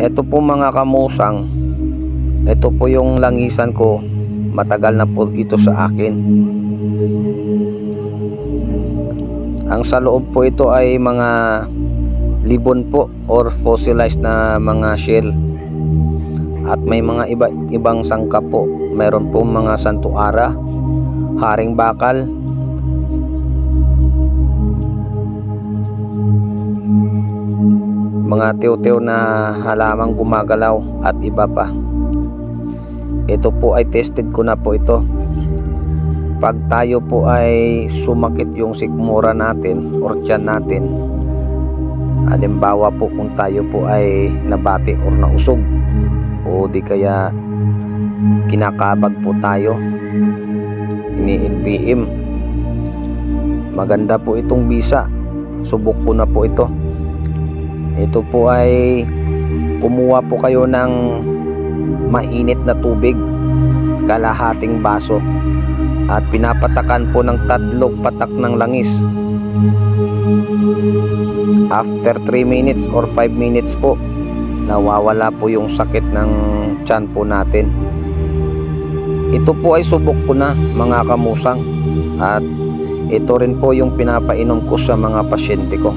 Ito po mga kamusang, ito po yung langisan ko, matagal na po ito sa akin. Ang sa loob po ito ay mga libon po or fossilized na mga shell. At may mga ibang sangkap po. Meron po mga santuara, haring bakal, mga tiw-tiw na halamang gumagalaw at iba pa. Ito po ay tested ko na po ito. Pag tayo po ay sumakit yung sikmura natin or tiyan natin, halimbawa po kung tayo po ay nabati or nausog o di kaya kinakabag po tayo, ini-LBM, maganda po itong bisa. Subok ko na po ito. Ito po ay kumuha po kayo ng mainit na tubig, kalahating baso, at pinapatakan po ng 3 patak ng langis. After 3 minutes or 5 minutes po, nawawala po yung sakit ng tiyan po natin. Ito po ay subok ko na mga kamusang, at ito rin po yung pinapainom ko sa mga pasyente ko.